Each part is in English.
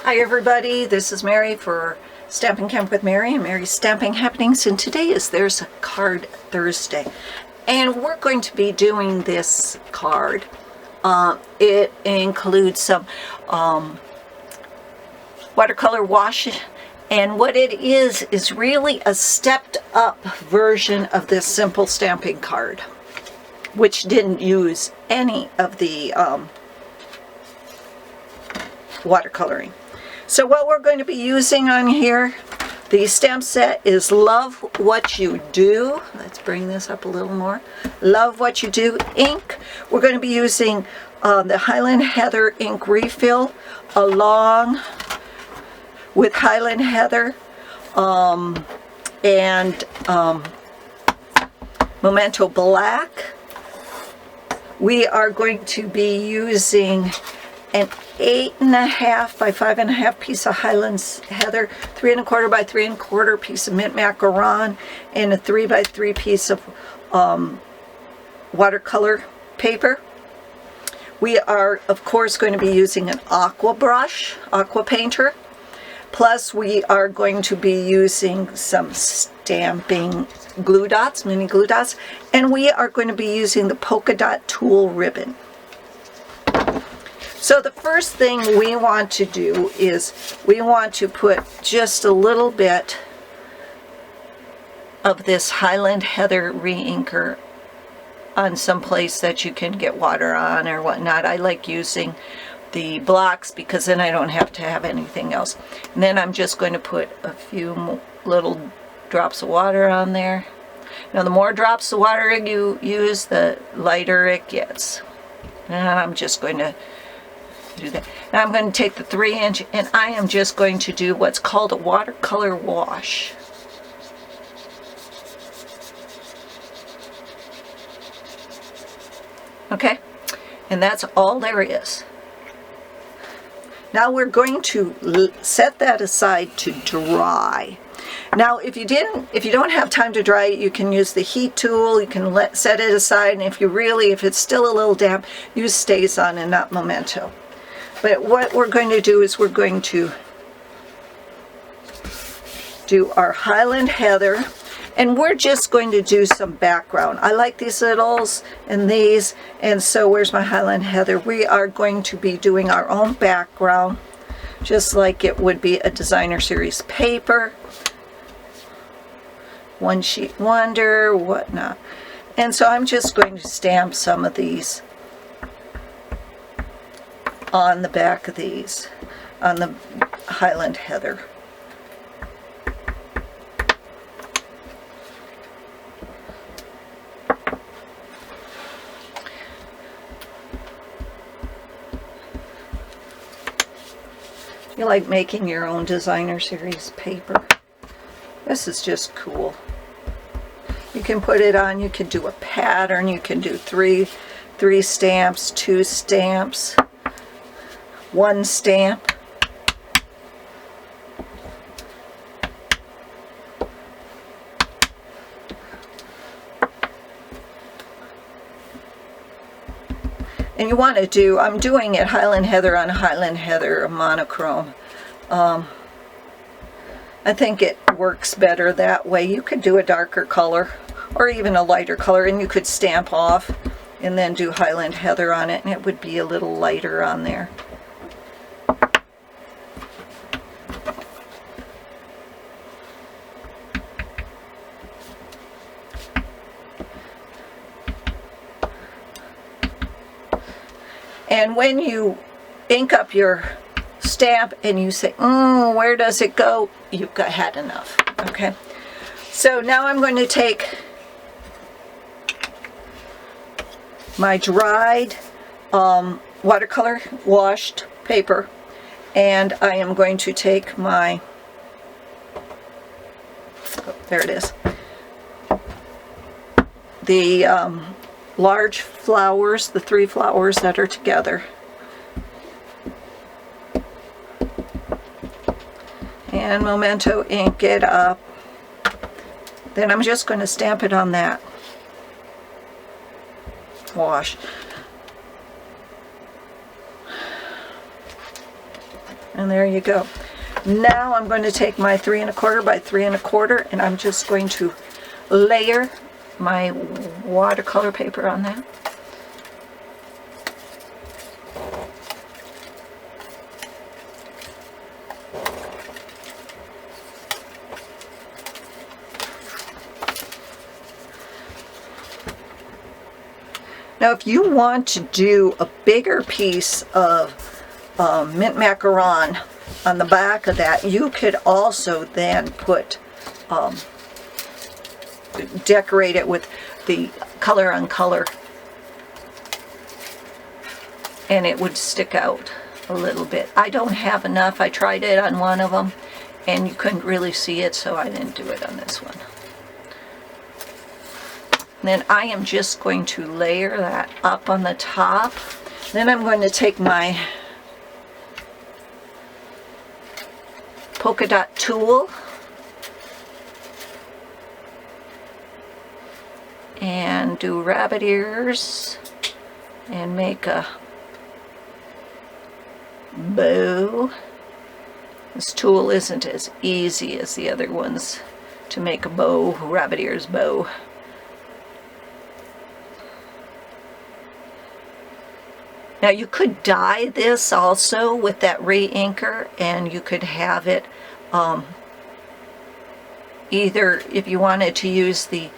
Hi everybody, this is Mary for Stampin' Camp with Mary and Mary's Stamping Happenings, and today is There's a Card Thursday, and we're going to be doing this card. It includes some watercolor wash, and what it is really a stepped up version of this simple stamping card, which didn't use any of the watercoloring. So what we're going to be using on here, the stamp set is Love What You Do. Let's bring this up a little more. Love What You Do ink. We're going to be using the Highland Heather ink refill along with Highland Heather and Memento Black. We are going to be using an 8.5 by 5.5 piece of Highland Heather, 3 1/4 by 3 1/4 piece of mint macaron, and a 3 by 3 piece of watercolor paper. We are, of course, going to be using an Aqua brush, Aqua painter. Plus, we are going to be using some stamping glue dots, mini glue dots, and we are going to be using the polka dot Tulle ribbon. So the first thing we want to do is we want to put just a little bit of this Highland Heather re-inker on some place that you can get water on or whatnot. I like using the blocks because then I don't have to have anything else. And then I'm just going to put a few little drops of water on there. Now the more drops of water you use, the lighter it gets. And I'm just going to do that. Now I'm going to take the 3-inch and I am just going to do what's called a watercolor wash. Okay, and that's all there is. Now we're going to set that aside to dry. Now if you don't have time to dry it, you can use the heat tool, you can set it aside, and if it's still a little damp, use Staz-on and not Memento. But what we're going to do is we're going to do our Highland Heather, and we're just going to do some background. I like these littles and these, and so where's my Highland Heather? We are going to be doing our own background, just like it would be a designer series paper, one sheet wonder, whatnot. And so I'm just going to stamp some of these on the back of these, on the Highland Heather. You like making your own designer series paper? This is just cool. You can put it on, you can do a pattern, you can do three stamps, 2 stamps, 1 stamp. And you want to do, I'm doing it Highland Heather on Highland Heather monochrome. I think it works better that way. You could do a darker color or even a lighter color, and you could stamp off and then do Highland Heather on it, and it would be a little lighter on there. And when you ink up your stamp and you say, where does it go? You've had enough. Okay. So now I'm going to take my dried watercolor washed paper, and I am going to take my, there it is, the large flowers, the 3 flowers that are together, and Memento ink it up. Then I'm just going to stamp it on that wash. And there you go. Now I'm going to take my 3 1/4 by 3 1/4 and I'm just going to layer my watercolor paper on that. Now if you want to do a bigger piece of mint macaron on the back of that, you could also then put decorate it with the color on color, and it would stick out a little bit. I don't have enough. I tried it on one of them and you couldn't really see it, so I didn't do it on this one. Then I am just going to layer that up on the top. Then I'm going to take my polka dot tulle and do rabbit ears and make a bow. This tulle isn't as easy as the other ones to make a bow, rabbit ears bow. Now you could dye this also with that re-inker, and you could have it either if you wanted to use the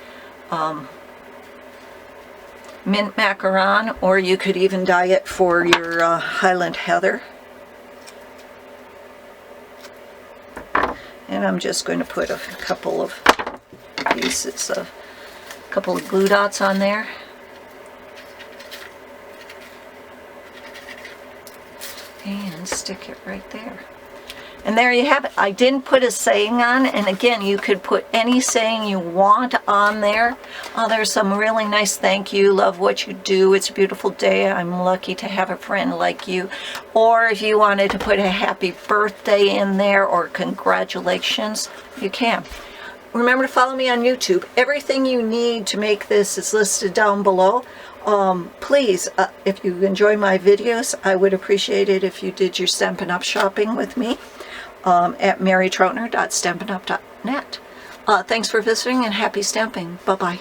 mint macaron, or you could even dye it for your Highland Heather. And I'm just going to put a couple of pieces of, a couple of glue dots on there. And stick it right there. And there you have it. I didn't put a saying on, and again, you could put any saying you want on there. There's some really nice thank you, love what you do, it's a beautiful day, I'm lucky to have a friend like you. Or if you wanted to put a happy birthday in there or congratulations, you can. Remember to follow me on YouTube. Everything you need to make this is listed down below. Please, if you enjoy my videos, I would appreciate it if you did your Stampin' Up shopping with me at marytroutner.stampinup.net. Thanks for visiting and happy stamping. Bye-bye.